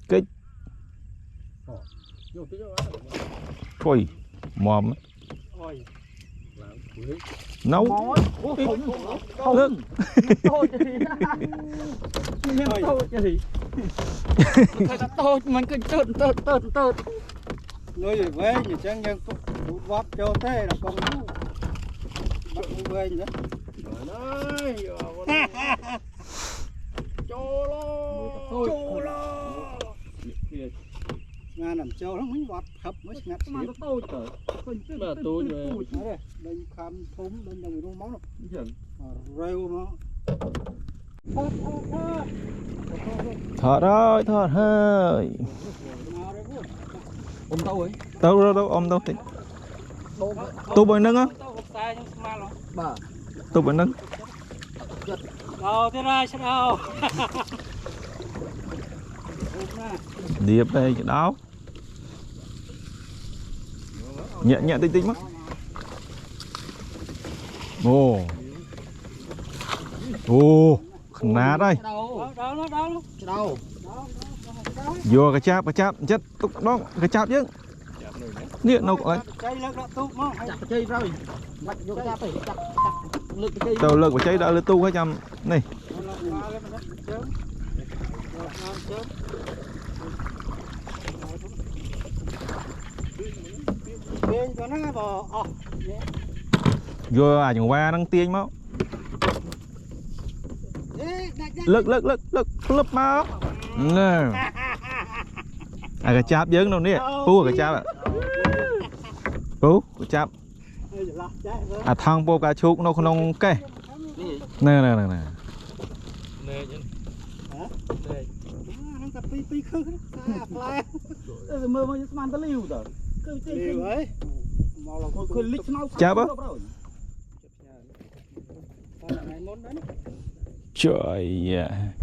kích thôi mòm nấu nước mình cứ tớt nơi về như chẳng nhân vót cho thế là con bắt về nữa cho lo nga nằm cho nó mới vót hấp mới ngắt xíu mà tôi đây khăm thúng bên trong nó máu rêu nó thọt hơi ôm tao ấy đâu ôm đâu thì tu bồi nâng á tu bồi nâng đâu thế ra sao đâu điệp đây đó nhẹ nhẹ tinh tinh mất ồ khẩn ná đây đâu vô cái cháp chất túc đó cái cháp chứ điện đâu coi tàu lực của cháy đã lên tu 200 này vô à chúng qua đang tiên máu lực lớp máu nè cái cháp dướng đâu nè phú cái cháp ạ phú cái cháp thang po cá chúc nó không cây nè cháp á trời ạ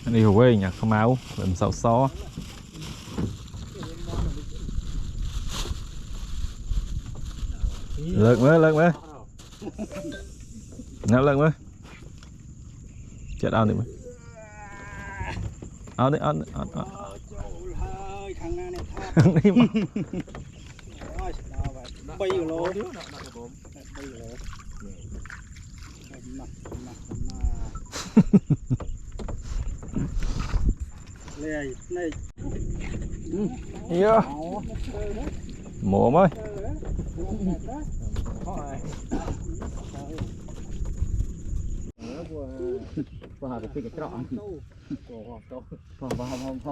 anh đi quê nhặt không máu làm sao xó lợn mới nào lợn mới chết ao đi mới ao đi đi mà bay lô này yeah. Mổ ơi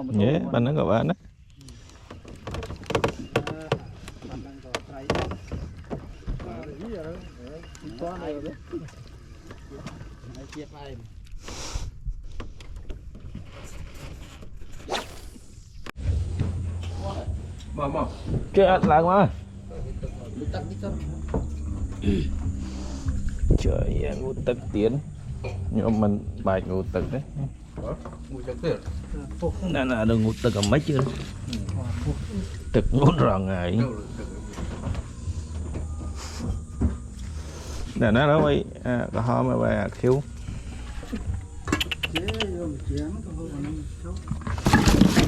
nhé bạn nó gọi bạn đó chết lại mà trời ngủ tật tiến nhưng mình bài ngủ tật đấy nên là đừng ngủ tật ở mấy chưa tật ngủ rồi ngày để nó đó vậy có ho mà về khiếu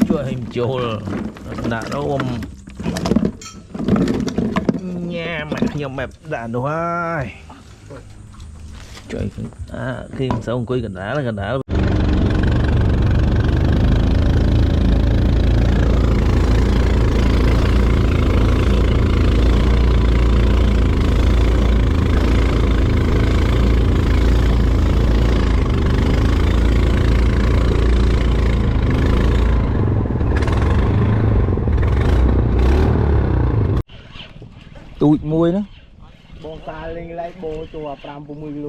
chưa hình chồ đã nó ôm nha mẹ nhiều mẹp đã đồ ai trời khi sao quy gần đá tụi mui đó bông ta lên lấy bô chùa 50 kg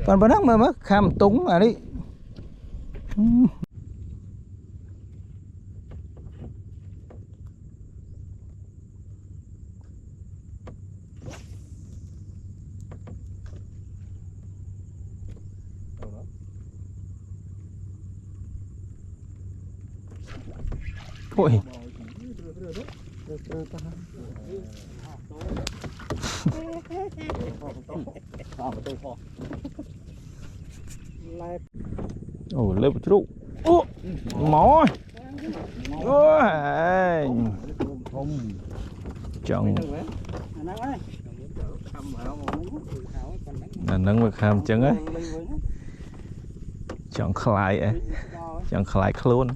còn bữa nắng mà mất kham túng à đi ôi ồ lên một chút ô máu ôi chọn là nâng vực hàm chân ấy chọn lại ấy chọn lại luôn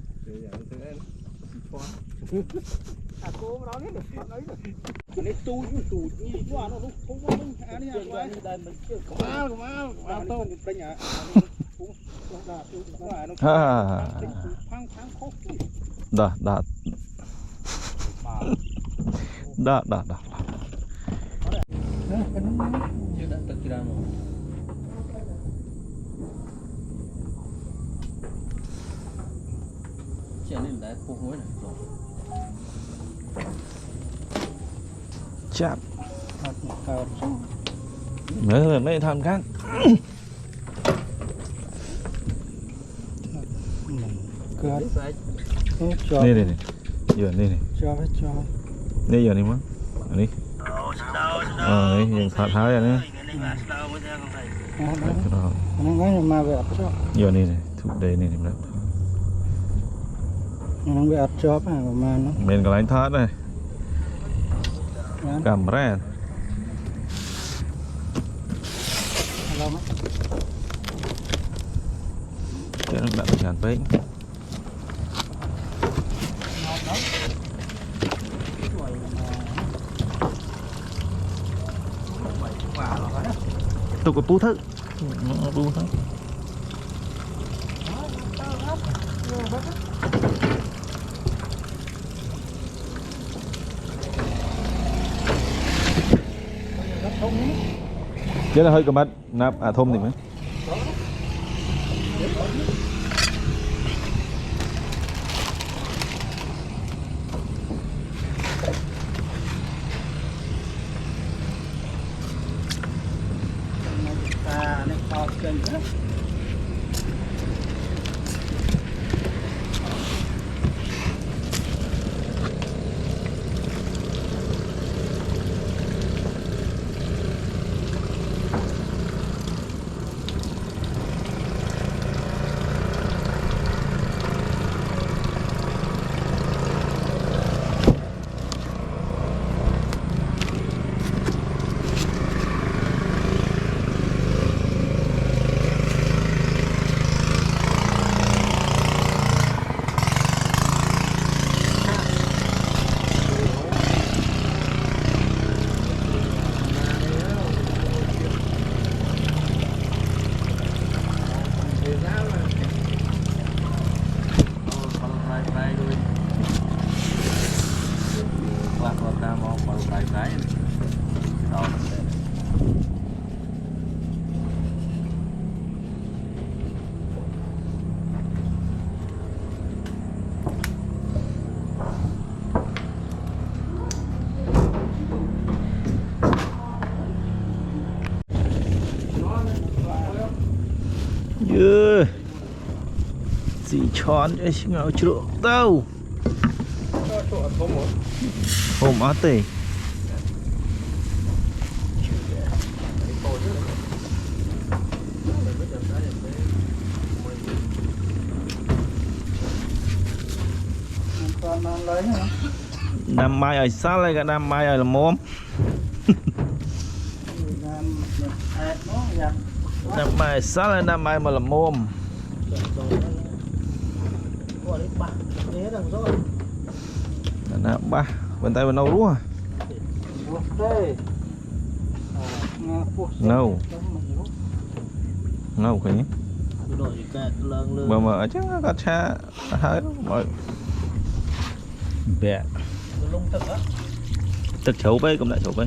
đó đó đó đó đó chạm nữa mấy thằng khác đây này này giờ đây này đây giờ nàyมั้งนี่ยังท้าท้าอย่างนี้giờ này này thuộc đây này đấy nó bị áp chóp à mà nó mình có đánh thoát đây cầm ra cái nó đặt ngàn mấy tôi có bú thức bú thức chứ là hơi cầm mắt nạp thôm thì mới xì chón cho xin ngào chụp tao hôm á tê năm mai ở xa lại cả năm mai ở là mồm năm mai xa lại năm mai mà là mồm nè ba bên tay bên đâu đúng à nâu nâu cái nhỉ mà chứ nó gạt xa hơi mọi bẹ thực chấu bê cũng lại chấu bê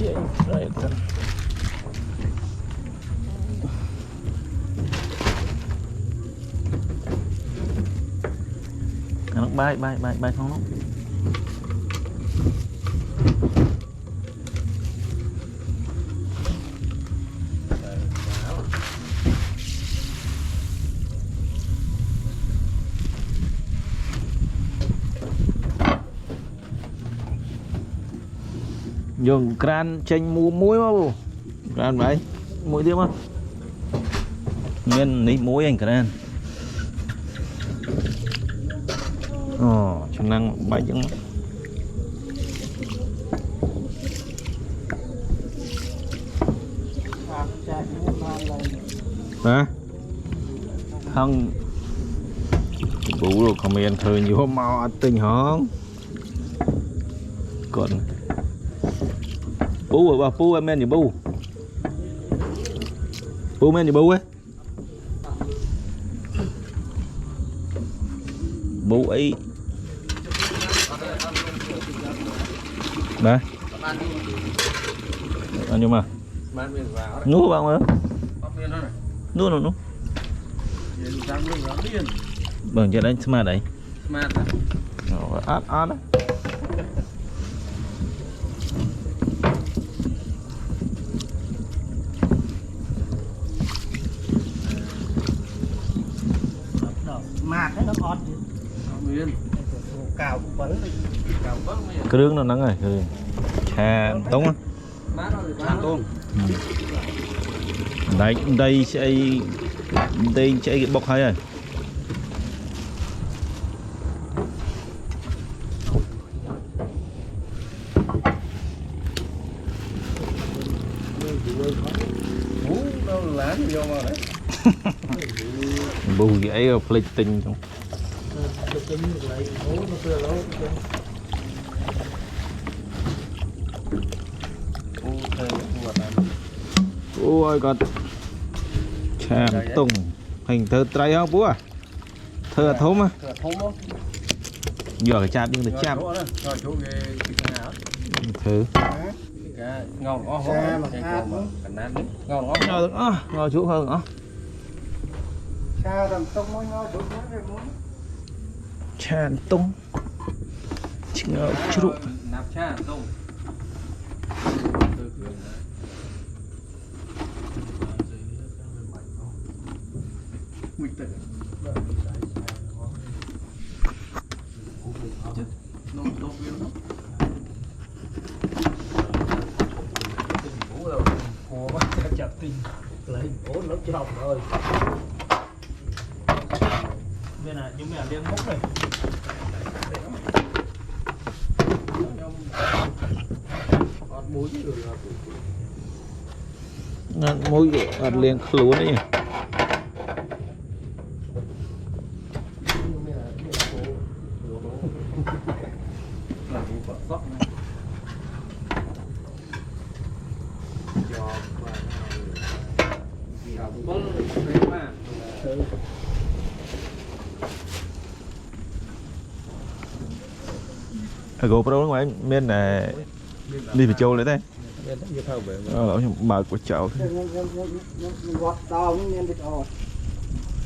Chạy đây con. Nó bay không nó. Dùng kran chanh mua muối mà bố. Kran vậy muối tiếp không? Nguyên ní muối anh kran. Chức năng bay chứng hả? Không bố rồi comment thời nhiều màu tình hóng còn bố rồi bố em men gì bố men gì bố ấy bố ấy đây nhưng mà nú bạn ơi nú bằng cho đánh smart đấy át đấy mạt đấy nó ngọt cào vẫn cái đường nó nắng rồi chà tống á đây chạy bọc hay rồi bù vậy rồi plei tinh không ôi con chàm tùng hình thơ trai không bố à thơ thốm á giờ cái chạm nhưng được chạm thử ngon ngon chú hơn đó chàm tung ngầu chú lấy bố nó chọc rồi bên này chúng mình liên mốc này mũi liền lúa đấy GoPro ngoài bên này đi về châu lấy đây mở của chậu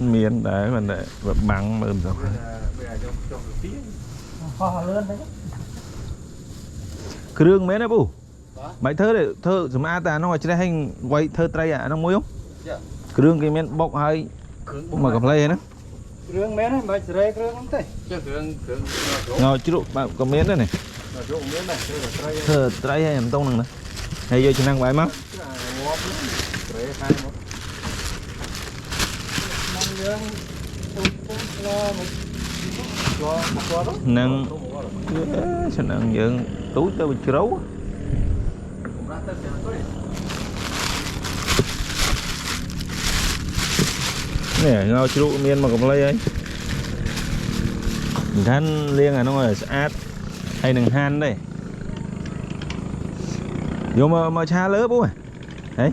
miền đấy mình để bằng mềm rồi cái đường mấy đấy bù mấy thơ để thơ chúng ta ta nó ngoài trên hành quay thơ trai à nó muối không cái đường cái men bọc hay mà gặp lê nữa rương mến này mà rê rương không thế ngồi chứ bạn có miếng đây này thơ trai hay làm tông này hay vô chức năng vậy má năng cho năng dựng túi cho bị rấu nè ngồi chú miên mà còn lấy ấy than liên là nó ngồi sát hay đừng han đây vô mà cha lớn bố à đấy